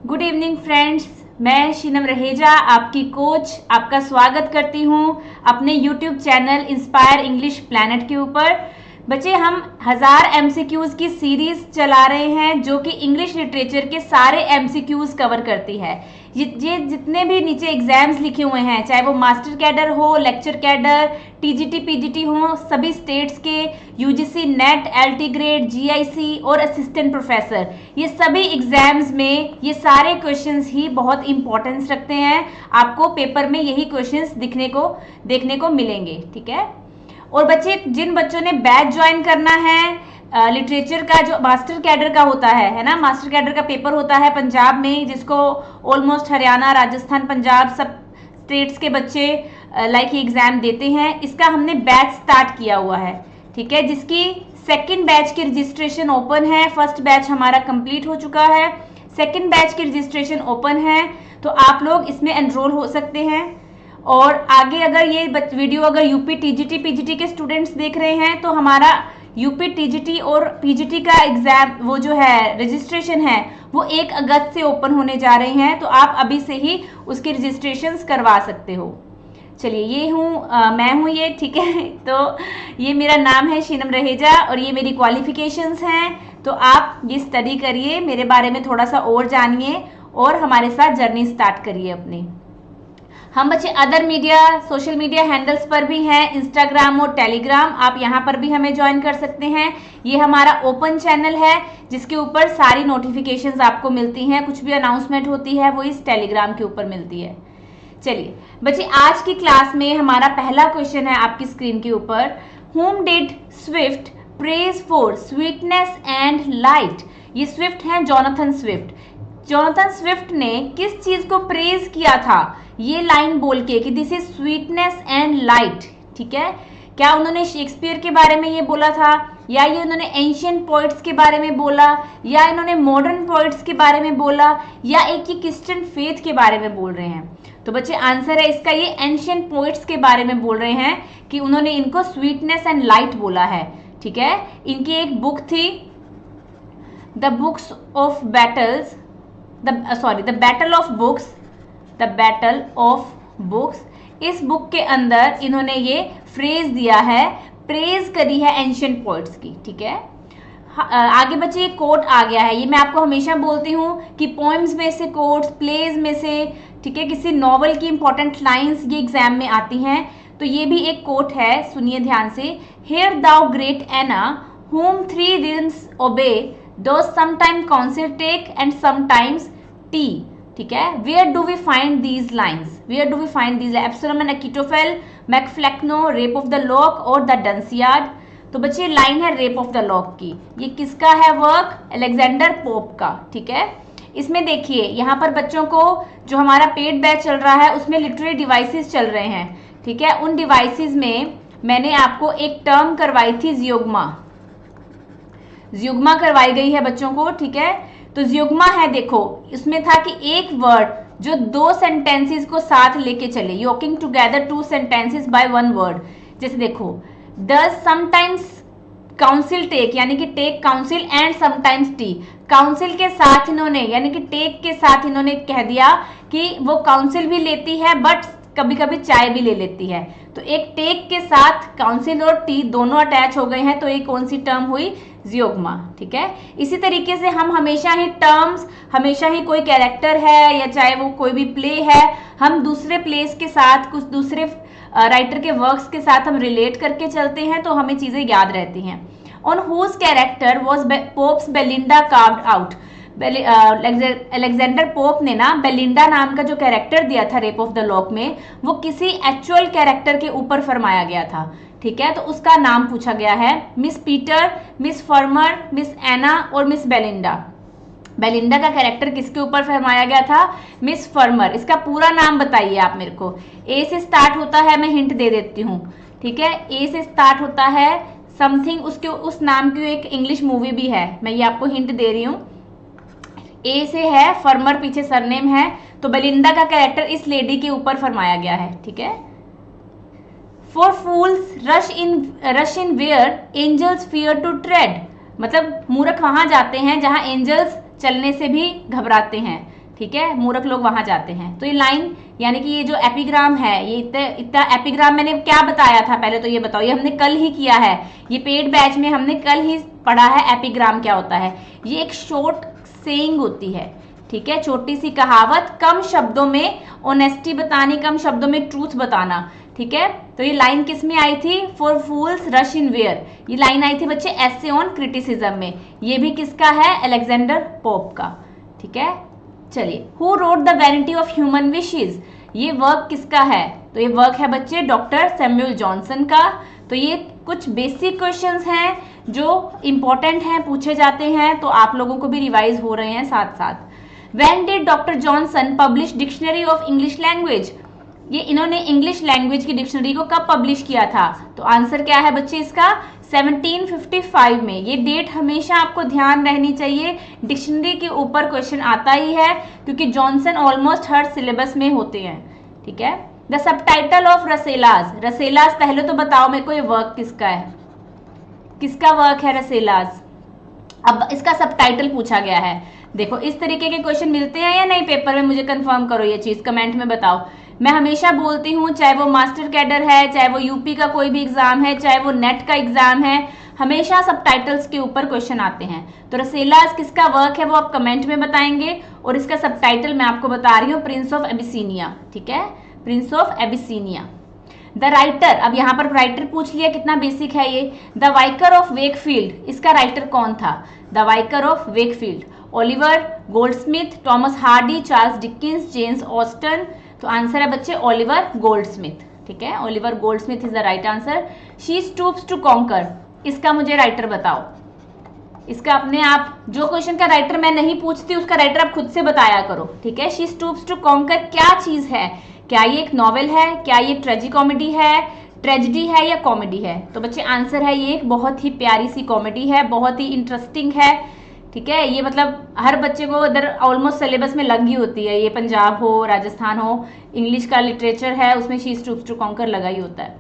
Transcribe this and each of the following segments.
Good evening friends, मैं शीनम रहेजा आपकी coach आपका स्वागत करती हूँ अपने YouTube channel inspire English planet के ऊपर। बच्चे, हम 1000 एमसीक्यूज की सीरीज चला रहे हैं जो कि इंग्लिश लिटरेचर के सारे एमसीक्यूज कवर करती है। ये जितने भी नीचे एग्जाम्स लिखे हुए हैं, चाहे वो मास्टर कैडर हो, लेक्चर कैडर, टीजीटी पीजीटी हो, सभी स्टेट्स के, UGC net, LT grade, GIC और असिस्टेंट प्रोफेसर, ये सभी एग्जाम्स में ये सारे क्वेश्चंस ही बहुत इंपॉर्टेंस रखते हैं। आपको पेपर में यही क्वेश्चंस देखने को मिलेंगे, ठीक है। और बच्चे, जिन बच्चों ने बैच ज्वाइन करना है लिटरेचर का, जो मास्टर कैडर का होता है ना, मास्टर कैडर का पेपर होता है पंजाब में, जिसको ऑलमोस्ट हरियाणा, राजस्थान, पंजाब सब स्टेट्स के बच्चे लाइक एग्जाम देते हैं। इसका हमने बैच स्टार्ट किया हुआ है, ठीक है, जिसकी सेकंड बैच की रजिस्ट्रेशन ओपन है। फर्स्ट बैच हमारा कंप्लीट हो चुका है, सेकंड बैच की रजिस्ट्रेशन ओपन है, तो आप लोग इसमें एनरोल हो सकते हैं। और आगे अगर ये वीडियो अगर यूपी टीजीटी पीजीटी के स्टूडेंट्स देख रहे हैं तो हमारा यूपी टीजीटी और पीजीटी का एग्जाम वो जो है रजिस्ट्रेशन है वो 1 अगस्त से ओपन होने जा रहे हैं, तो आप अभी से ही उसकी रजिस्ट्रेशंस करवा सकते हो। चलिए, ये मैं हूँ ये, ठीक है। तो ये मेरा नाम है शीनम रहेजा और ये मेरी क्वालिफिकेशंस हैं। तो आप ये स्टडी करिए, मेरे बारे में थोड़ा सा और जानिए और हमारे साथ जर्नी स्टार्ट करिए अपनी। हम बच्चे other media, social media handles पर भी हैं, इंस्टाग्राम और टेलीग्राम, आप यहाँ पर भी हमें ज्वाइन कर सकते हैं। ये हमारा ओपन चैनल है जिसके ऊपर सारी नोटिफिकेशंस आपको मिलती हैं, कुछ भी अनाउंसमेंट होती है वो इस टेलीग्राम के ऊपर मिलती है। चलिए बच्चे, आज की क्लास में हमारा पहला क्वेश्चन है आपकी स्क्रीन के ऊपर, whom did Swift praise for sweetness and light? ये स्विफ्ट हैं जोनाथन स्विफ्ट। जोनाथन स्विफ्ट ने किस चीज को प्रेज किया था ये लाइन बोल के कि this is sweetness and light, ठीक है। क्या उन्होंने शेक्सपियर के बारे में ये बोला था, या ये उन्होंने एंशियंट पोइट्स के बारे में बोला, या इन्होंने मॉडर्न पोइट्स के बारे में बोला, या एक ही क्रिश्चियन फेथ के बारे में बोल रहे हैं? तो बच्चे, आंसर है इसका ये एंशियंट पोइट्स के बारे में बोल रहे हैं कि उन्होंने इनको स्वीटनेस एंड लाइट बोला है, ठीक है। इनकी एक बुक थी the books of battles, the battle of books, the battle of books. इस बुक के अंदर इन्होंने ये फ्रेज दिया है, प्रेज करी है एंशियंट पोइट्स की, ठीक है। आगे बच्चे, ये कोट आ गया है, ये मैं आपको हमेशा बोलती हूँ कि पोएम्स में से कोट्स, प्लेज में से, ठीक है, किसी नॉवल की इंपॉर्टेंट लाइंस ये एग्जाम में आती हैं, तो ये भी एक कोट है, सुनिए ध्यान से। Here thou great Anna whom 3 winds obey, those sometimes counsel take and sometimes tea, ठीक है। Where do we find these lines, where do we find these, Absalom and Achitophel, MacFlecknoe, Rape of the Lock और the Dunciad. तो बच्चे, line है rape of the lock की, ये किसका है वर्क? अलेक्जेंडर पोप का, ठीक है। इसमें देखिए, यहाँ पर बच्चों को जो हमारा पेड बैच चल रहा है उसमें लिटरेरी डिवाइसेस चल रहे हैं, ठीक है। उन डिवाइसेस में मैंने आपको एक टर्म करवाई थी, जियोग्मा करवाई गई है बच्चों को, ठीक है। तो जियोग्मा है, देखो इसमें था कि एक वर्ड जो 2 सेंटेंसेस को साथ लेके चले, yoking together 2 sentences by 1 word. जैसे देखो, डज समटाइम्स काउंसिल टेक, यानी कि take counsel and sometimes tea, counsel के साथ इन्होंने, यानी कि टेक के साथ इन्होंने कह दिया कि वो काउंसिल भी लेती है बट कभी कभी चाय भी ले लेती है। तो एक टेक के साथ काउंसिल और टी दोनों अटैच हो गए हैं, तो ये कौन सी टर्म हुई? जियोग्मा, ठीक है। इसी तरीके से हम हमेशा ही टर्म्स, हमेशा ही कोई कैरेक्टर है या चाहे वो कोई भी प्ले है, हम दूसरे प्लेस के साथ, कुछ दूसरे राइटर के वर्क्स के साथ हम रिलेट करके चलते हैं, तो हमें चीजें याद रहती हैं। On whose character was Pope's Belinda carved out, Alexander Pope ने ना बेलिंडा नाम का जो कैरेक्टर दिया था रेप ऑफ द लॉक में, वो किसी एक्चुअल कैरेक्टर के ऊपर फरमाया गया था, ठीक है। तो उसका नाम पूछा गया है, Miss Peter, Miss Fermor, Miss Anna और मिस बेलिंडा। बेलिंडा का कैरेक्टर किसके ऊपर फरमाया गया था? Miss Fermor. इसका पूरा नाम बताइए आप मेरे को। ए से स्टार्ट होता है, मैं हिंट दे देती हूँ, ठीक है। ए से स्टार्ट होता है समथिंग, उसके उस नाम की एक इंग्लिश मूवी भी है, मैं ये आपको हिंट दे रही हूँ। ए से है, फर्मर पीछे सरनेम है, तो बेलिंडा का कैरेक्टर इस लेडी के ऊपर फरमाया गया है, ठीक है। For fools rush in where angels fear to tread, मतलब मूर्ख वहां जाते हैं जहां एंजल्स चलने से भी घबराते हैं, ठीक है, मूर्ख लोग वहां जाते हैं। तो ये लाइन यानी कि ये जो एपिग्राम है, ये इतना एपिग्राम मैंने क्या बताया था पहले तो ये बताओ, ये हमने कल ही किया है, ये पेड बैच में हमने कल ही पढ़ा है एपिग्राम क्या होता है। ये एक शॉर्ट सेइंग होती है, ठीक है, छोटी सी कहावत, कम शब्दों में ऑनेस्टी बतानी, कम शब्दों में ट्रूथ बताना, ठीक है। तो ये लाइन किस में आई थी, for fools rush in where, ये लाइन आई थी बच्चे एसे ऑन क्रिटिसिज्म में। ये भी किसका है, अलेक्जेंडर पोप का, ठीक है। चलिए, who wrote the vanity of human wishes, ये वर्क किसका है, तो ये वर्क है बच्चे डॉक्टर सैमुअल जॉनसन का। तो ये कुछ बेसिक क्वेश्चंस हैं जो इंपॉर्टेंट हैं, पूछे जाते हैं, तो आप लोगों को भी रिवाइज हो रहे हैं साथ साथ। When did Dr. Johnson publish Dictionary of English Language? ये इन्होंने इंग्लिश लैंग्वेज की डिक्शनरी को कब पब्लिश किया था, तो आंसर क्या है बच्चे इसका 1755 में। ये डेट हमेशा आपको ध्यान रहनी चाहिए, डिक्शनरी के ऊपर क्वेश्चन आता ही है क्योंकि जॉनसन ऑलमोस्ट हर सिलेबस में होते हैं, ठीक है। द सबटाइटल ऑफ रसेलास, रसेलास पहले तो बताओ मेरे को ये वर्क किसका है, किसका वर्क है रसेलास। अब इसका सबटाइटल पूछा गया है। देखो इस तरीके के क्वेश्चन मिलते हैं या नहीं पेपर में, मुझे कंफर्म करो ये चीज, कमेंट में बताओ। मैं हमेशा बोलती हूँ, चाहे वो मास्टर कैडर है, चाहे वो यूपी का कोई भी एग्जाम है, चाहे वो नेट का एग्जाम है, हमेशा सबटाइटल्स के ऊपर क्वेश्चन आते हैं। तो रसेलास किसका वर्क है वो आप कमेंट में बताएंगे, और इसका सबटाइटल मैं आपको बता रही हूँ, प्रिंस ऑफ एबिसीनिया, ठीक है, प्रिंस ऑफ एबिसीनिया। द राइटर, अब यहाँ पर राइटर पूछ लिया, कितना बेसिक है ये। द वाइकर ऑफ वेकफील्ड, इसका राइटर कौन था, The Vicar of Wakefield, Oliver Goldsmith, Thomas Hardy, Charles Dickens, James Austen. तो आंसर है बच्चे ओलिवर गोल्डस्मिथ, ठीक है, Oliver Goldsmith is the right answer. She Stoops to Conquer, इसका मुझे राइटर बताओ, इसका अपने आप, जो क्वेश्चन का राइटर मैं नहीं पूछती उसका राइटर आप खुद से बताया करो, ठीक है। शी स्टूप्स टू कॉन्कर क्या चीज है, क्या ये एक नॉवेल है, क्या ये ट्रेजी कॉमेडी है, ट्रेजिडी है या कॉमेडी है। तो बच्चे आंसर है ये एक बहुत ही प्यारी सी कॉमेडी है, बहुत ही इंटरेस्टिंग है, ठीक है। ये मतलब हर बच्चे को इधर ऑलमोस्ट सिलेबस में लगी होती है, ये पंजाब हो, राजस्थान हो, इंग्लिश का लिटरेचर है उसमें शी स्टूप्स टू कॉन्कर लगा ही होता है।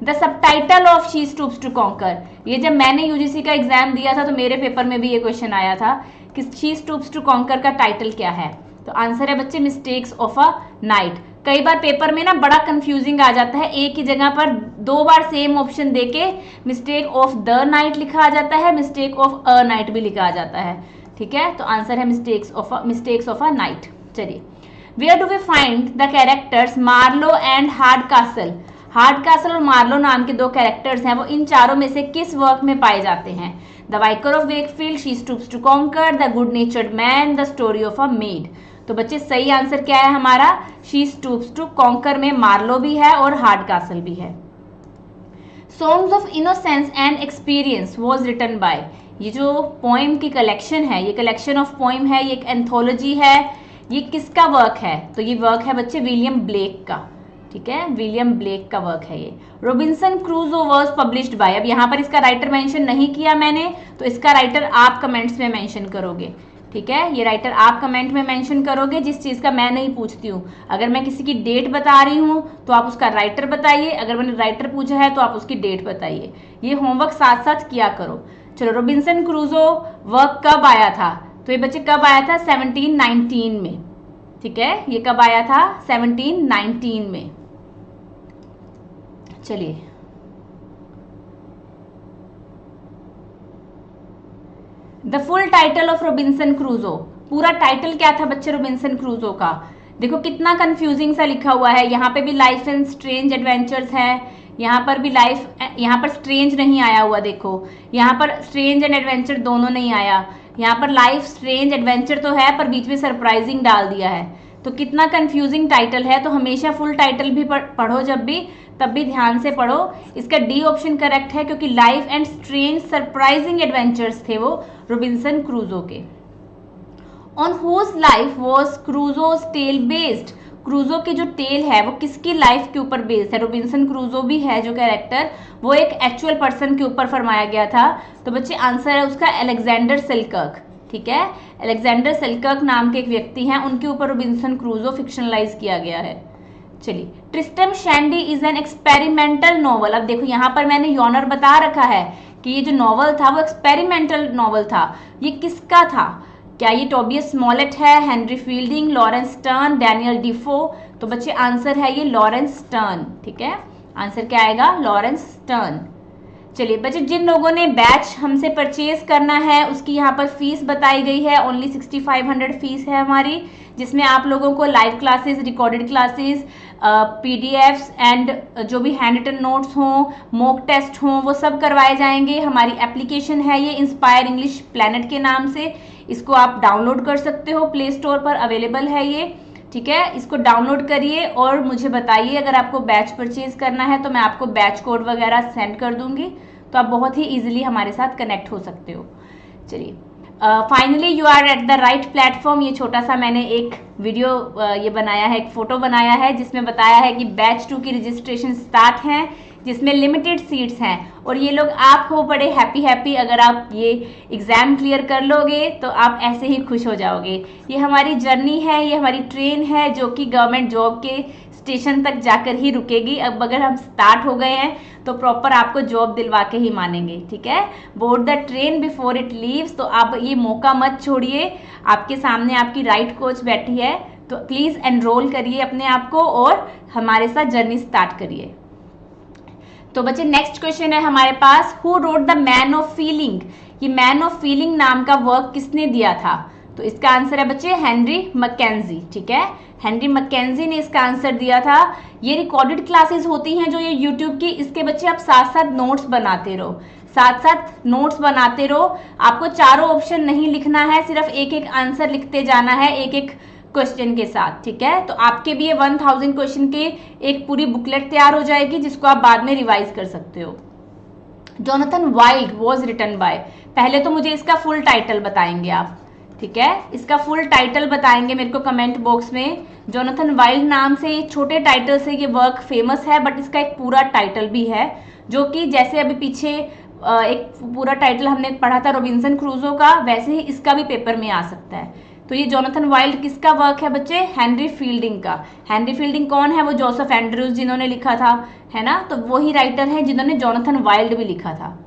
The subtitle of She Stoops to Conquer, ये जब मैंने यूजीसी का एग्जाम दिया था तो मेरे पेपर में भी ये क्वेश्चन आया था कि शी स्टूप्स टू कॉन्कर का टाइटल क्या है। तो आंसर है बच्चे मिस्टेक्स ऑफ अ नाइट। कई बार पेपर में ना बड़ा कंफ्यूजिंग आ जाता है, एक ही जगह पर दो बार सेम ऑप्शन देके मिस्टेक ऑफ द नाइट लिखा आ जाता है, मिस्टेक ऑफ अ नाइट भी लिखा आ जाता है, ठीक है। तो आंसर है मिस्टेक्स ऑफ अ नाइट। चलिए, where do we find the characters Marlow and Hardcastle, Hardcastle और मार्लो नाम के दो कैरेक्टर्स हैं, वो इन चारों में से किस वर्क में पाए जाते हैं। The Vicar of Wakefield, She Stoops to Conquer, The Good Natured Man, The Story of a Maid. तो बच्चे सही आंसर क्या है हमारा, शी स्टूप्स टू कॉन्कर में मार्लो भी है और हार्डकासल भी है। Songs of Innocence and Experience was written by, ये जो पोइम की कलेक्शन है, ये कलेक्शन ऑफ पोइम है, ये एक एंथोलॉजी है, ये किसका वर्क है, तो ये वर्क है बच्चे विलियम ब्लेक का, ठीक है, विलियम ब्लेक का वर्क है ये। रॉबिन्सन क्रूजो वॉज पब्लिश्ड बाय, अब यहाँ पर इसका राइटर मेंशन नहीं किया मैंने, तो इसका राइटर आप कमेंट्स में मेंशन करोगे, ठीक है, ये राइटर आप कमेंट में मेंशन करोगे जिस चीज़ का मैं नहीं पूछती हूँ। अगर मैं किसी की डेट बता रही हूँ तो आप उसका राइटर बताइए, अगर मैंने राइटर पूछा है तो आप उसकी डेट बताइए, ये होमवर्क साथ साथ किया करो। चलो, रॉबिन्सन क्रूजो वर्क कब आया था, तो ये बच्चे कब आया था, 1719 में, ठीक है, ये कब आया था, 1719 में। चलिए, the full title of Robinson क्रूजो, पूरा टाइटल क्या था बच्चे रॉबिन्सन क्रूजो का। देखो कितना कंफ्यूजिंग सा लिखा हुआ है, यहाँ पे भी लाइफ एंड स्ट्रेंज एडवेंचर्स है, यहाँ पर भी लाइफ, यहाँ पर स्ट्रेंज नहीं आया हुआ, देखो यहाँ पर स्ट्रेंज एंड एडवेंचर दोनों नहीं आया, यहाँ पर लाइफ स्ट्रेंज एडवेंचर तो है पर बीच में सरप्राइजिंग डाल दिया है। तो कितना कंफ्यूजिंग टाइटल है, तो हमेशा फुल टाइटल भी पढ़ो जब भी, तब भी ध्यान से पढ़ो। इसका डी ऑप्शन करेक्ट है क्योंकि life and strange surprising adventures थे वो रॉबिन्सन क्रूजो के। On whose life was Crusoe's tale based, Crusoe की जो टेल है वो किसकी लाइफ के ऊपर बेस्ड है, रॉबिन्सन क्रूजो भी है जो कैरेक्टर, वो एक एक्चुअल पर्सन के ऊपर फरमाया गया था। तो बच्चे आंसर है उसका अलेक्जेंडर सेल्कर्क, ठीक है, अलेक्जेंडर सेल्कर्क नाम के एक व्यक्ति हैं, उनके ऊपर रॉबिन्सन क्रूजो फिक्शनलाइज किया गया है। चलिए, Tristram Shandy is an experimental novel. अब देखो यहाँ पर मैंने यॉनर बता रखा है कि ये जो नॉवल था वो एक्सपेरिमेंटल नॉवल था, ये किसका था, क्या ये टोबियस स्मॉलेट है, Henry fielding, Lawrence stern, Daniel डिफो? तो बच्चे आंसर है ये लॉरेंस स्टर्न। ठीक है, आंसर क्या आएगा? Lawrence stern. चलिए बच्चे, जिन लोगों ने बैच हमसे परचेज करना है उसकी यहाँ पर फीस बताई गई है। ओनली 6500 फीस है हमारी, जिसमें आप लोगों को live classes, recorded classes, PDFs and जो भी हैंड रिटन नोट्स हों, मॉक टेस्ट हों, वो सब करवाए जाएंगे। हमारी एप्लीकेशन है ये इंस्पायर इंग्लिश प्लैनेट के नाम से, इसको आप डाउनलोड कर सकते हो, प्ले स्टोर पर अवेलेबल है ये। ठीक है, इसको डाउनलोड करिए और मुझे बताइए अगर आपको बैच परचेज करना है तो मैं आपको बैच कोड वगैरह सेंड कर दूंगी, तो आप बहुत ही इजीली हमारे साथ कनेक्ट हो सकते हो। चलिए, finally you are at the right platform. ये छोटा सा मैंने एक वीडियो ये बनाया है, एक फोटो बनाया है जिसमें बताया है कि बैच 2 की रजिस्ट्रेशन स्टार्ट है, जिसमें लिमिटेड सीट्स हैं और ये लोग आप हो बड़े हैप्पी अगर आप ये एग्ज़ाम क्लियर कर लोगे तो आप ऐसे ही खुश हो जाओगे। ये हमारी जर्नी है, ये हमारी ट्रेन है जो कि गवर्नमेंट जॉब के स्टेशन तक जाकर ही रुकेगी। अब अगर हम स्टार्ट हो गए हैं तो प्रॉपर आपको जॉब दिलवा के ही मानेंगे। ठीक है, board the train before it leaves. तो आप ये मौका मत छोड़िए, आपके सामने आपकी राइट कोच बैठी है, तो प्लीज़ एनरोल करिए अपने आप को और हमारे साथ जर्नी स्टार्ट करिए। तो बच्चे, नेक्स्ट क्वेश्चन है हमारे पास, who wrote The Man of Feeling? ये मैन ऑफ फीलिंग नाम का वर्क किसने दिया था? तो इसका आंसर है बच्चे हेनरी मैकेंजी। ठीक है, हेनरी मैकेंजी ने इसका आंसर दिया था। ये रिकॉर्डेड क्लासेस होती हैं जो ये यूट्यूब की, इसके बच्चे आप साथ साथ नोट्स बनाते रहो, साथ साथ नोट्स बनाते रहो। आपको चारों ऑप्शन नहीं लिखना है, सिर्फ एक एक आंसर लिखते जाना है एक एक क्वेश्चन के साथ। ठीक है, तो आपके भी ये 1000 क्वेश्चन के एक पूरी बुकलेट तैयार हो जाएगी जिसको आप बाद में रिवाइज कर सकते हो। Jonathan Wild was written by, पहले तो मुझे इसका फुल टाइटल बताएंगे आप। ठीक है, इसका फुल टाइटल बताएंगे मेरे को कमेंट बॉक्स में। जोनाथन वाइल्ड नाम से, छोटे टाइटल से ये वर्क फेमस है, बट इसका एक पूरा टाइटल भी है जो कि जैसे अभी पीछे एक पूरा टाइटल हमने पढ़ा था रॉबिन्सन क्रूजो का, वैसे ही इसका भी पेपर में आ सकता है। तो ये जोनाथन वाइल्ड किसका वर्क है बच्चे? हेनरी फील्डिंग का। हेनरी फील्डिंग कौन है? वो जोसेफ एंड्रयूज जिन्होंने लिखा था, है ना, तो वही राइटर है जिन्होंने जोनाथन वाइल्ड भी लिखा था।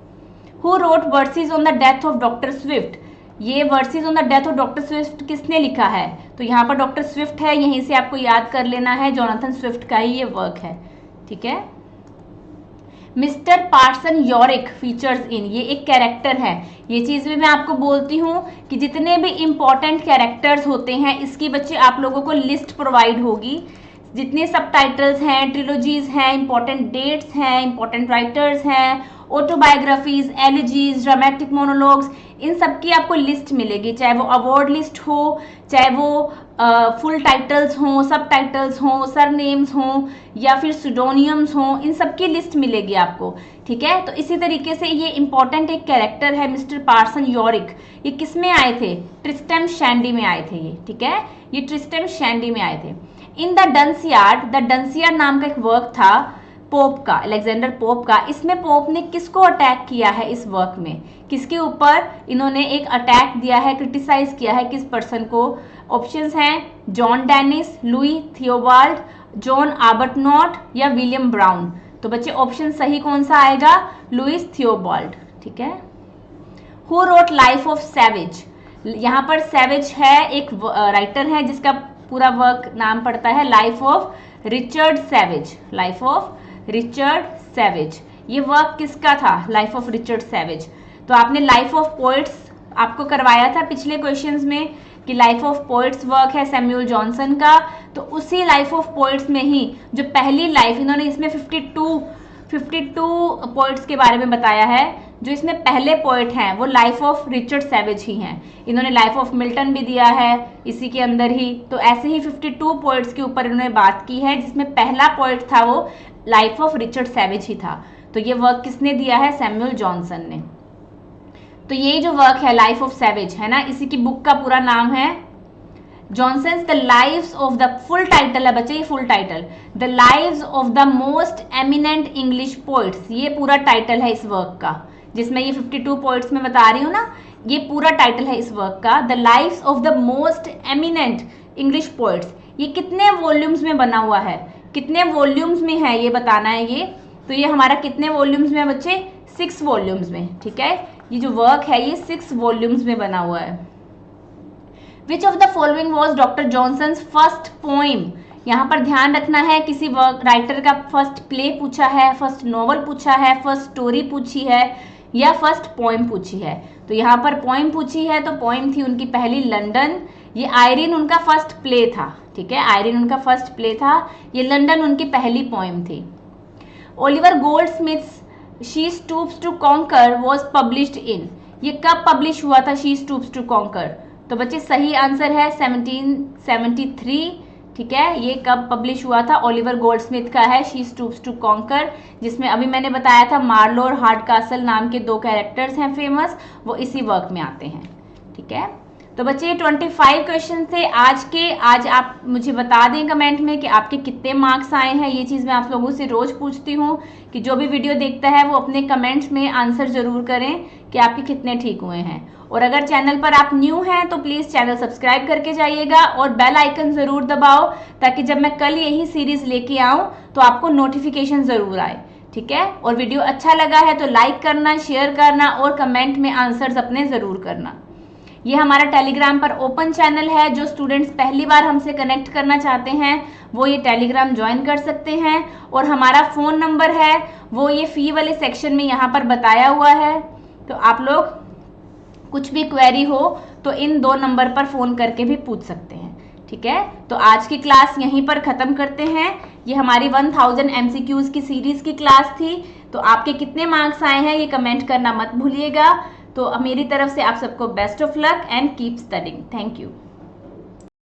Who wrote Verses on the Death of Doctor Swift? ये Verses on the Death of Doctor Swift किसने लिखा है? तो यहाँ पर डॉक्टर स्विफ्ट है, यहीं से आपको याद कर लेना है, जोनाथन स्विफ्ट का ही ये वर्क है। ठीक है, मिस्टर पार्सन यॉरिक फीचर्स इन, ये एक कैरेक्टर है। ये चीज़ भी मैं आपको बोलती हूँ कि जितने भी इंपॉर्टेंट कैरेक्टर्स होते हैं इसकी बच्चे आप लोगों को लिस्ट प्रोवाइड होगी। जितने सब टाइटल्स हैं, ट्रिलोजीज हैं, इंपॉर्टेंट डेट्स हैं, इंपॉर्टेंट राइटर्स हैं, ऑटोबायोग्राफीज, एलिजीज, ड्रामेटिक मोनोलॉग्स, इन सब की आपको लिस्ट मिलेगी, चाहे वो अवार्ड लिस्ट हो, चाहे वो फुल टाइटल्स हों, सब टाइटल्स हों, सर नेम्स हों या फिर सुडोनियम्स हों, इन सब की लिस्ट मिलेगी आपको। ठीक है, तो इसी तरीके से ये इंपॉर्टेंट एक कैरेक्टर है मिस्टर पार्सन यॉरिक। ये किस में आए थे? ट्रिस्टम शैंडी में आए थे ये। ठीक है, ये ट्रिस्टम शैंडी में आए थे। इन द डंसियार्ड, द डंसियार्ड नाम का एक वर्क था पोप का, अलेक्जेंडर पोप का। इसमें पोप ने किसको अटैक किया है? इस वर्क में किसके ऊपर इन्होंने एक अटैक दिया है, क्रिटिसाइज किया है, किस पर्सन को? ऑप्शंस हैं John Dennis, Louis Theobald, John आर्बटनॉट या विलियम ब्राउन। तो बच्चे ऑप्शन सही कौन सा आएगा? Louis Theobald. ठीक है, who wrote life of savage? यहाँ पर सैवेज है एक राइटर है जिसका पूरा वर्क नाम पड़ता है life of Richard savage. Life of Richard savage, ये वर्क किसका था? Life of Richard savage. तो आपने लाइफ ऑफ पोएट्स आपको करवाया था पिछले क्वेश्चंस में कि लाइफ ऑफ पोएट्स वर्क है सैमुअल जॉनसन का, तो उसी लाइफ ऑफ पोएट्स में ही जो पहली लाइफ, इन्होंने इसमें 52 पोएट्स के बारे में बताया है। जो इसमें पहले पोएट हैं वो लाइफ ऑफ रिचर्ड सैवेज ही हैं। इन्होंने लाइफ ऑफ मिल्टन भी दिया है इसी के अंदर ही, तो ऐसे ही 52 पोएट्स के ऊपर इन्होंने बात की है, जिसमें पहला पोएट था वो लाइफ ऑफ रिचर्ड सैवेज ही था। तो ये वर्क किसने दिया है? सैमुअल जॉनसन ने। तो ये जो वर्क है लाइफ ऑफ सैवेज है ना, इसी की बुक का पूरा नाम है Johnson's the lives of the, full title है बच्चे, ये full title, the lives of the most eminent English poets. ये पूरा टाइटल है इस वर्क का, जिसमें ये 52 पोइट्स में बता रही हूँ ना, ये पूरा टाइटल है इस वर्क का, the lives of the most eminent English poets. ये कितने वॉल्यूम्स में बना हुआ है? कितने वॉल्यूम्स में है ये बताना है ये। तो ये हमारा कितने वॉल्यूम्स में है बच्चे? 6 वॉल्यूम्स में। ठीक है, ये जो वर्क है ये 6 वॉल्यूम्स में बना हुआ है। Which of the following was doctor Johnson first poem. यहाँ पर ध्यान रखना है किसी राइटर का फर्स्ट प्ले पूछा है, फर्स्ट नॉवल पूछा है, फर्स्ट स्टोरी पूछी है या फर्स्ट पोइम पूछी है। तो यहाँ पर पोइम पूछी है तो पोइम थी उनकी पहली लंदन। ये आयरीन उनका फर्स्ट प्ले था, ठीक है, आयरीन उनका फर्स्ट प्ले था। ये लंदन उनकी पहली पोइम थी। Oliver Goldsmith's She Stoops to Conquer was published in. ये कब पब्लिश हुआ था शी स्टूप्स टू कॉन्कर? तो बच्चे सही आंसर है 1773, ठीक है। ये कब पब्लिश हुआ था? ओलिवर गोल्डस्मिथ का है शी स्टूप्स टू कॉन्कर, जिसमें अभी मैंने बताया था मार्लो और हार्डकासल नाम के 2 कैरेक्टर्स हैं फेमस, वो इसी वर्क में आते हैं, ठीक है। तो बच्चे ये 25 क्वेश्चन थे आज के। आज आप मुझे बता दें कमेंट में कि आपके कितने मार्क्स आए हैं। ये चीज़ मैं आप लोगों से रोज़ पूछती हूँ कि जो भी वीडियो देखता है वो अपने कमेंट्स में आंसर ज़रूर करें कि आपके कितने ठीक हुए हैं। और अगर चैनल पर आप न्यू हैं तो प्लीज़ चैनल सब्सक्राइब करके जाइएगा और बेल आइकन ज़रूर दबाओ, ताकि जब मैं कल यही सीरीज़ लेके आऊँ तो आपको नोटिफिकेशन ज़रूर आए, ठीक है। और वीडियो अच्छा लगा है तो लाइक करना, शेयर करना और कमेंट में आंसर्स अपने ज़रूर करना। ये हमारा टेलीग्राम पर ओपन चैनल है। जो स्टूडेंट्स पहली बार हमसे कनेक्ट करना चाहते हैं वो ये टेलीग्राम ज्वाइन कर सकते हैं। और हमारा फ़ोन नंबर है वो ये फ़ी वाले सेक्शन में यहाँ पर बताया हुआ है। तो आप लोग कुछ भी क्वेरी हो तो इन 2 नंबर पर फ़ोन करके भी पूछ सकते हैं, ठीक है। तो आज की क्लास यहीं पर ख़त्म करते हैं। ये हमारी 1000 MCQs की सीरीज़ की क्लास थी। तो आपके कितने मार्क्स आए हैं ये कमेंट करना मत भूलिएगा। तो मेरी तरफ से आप सबको best of luck and keep studying. Thank you.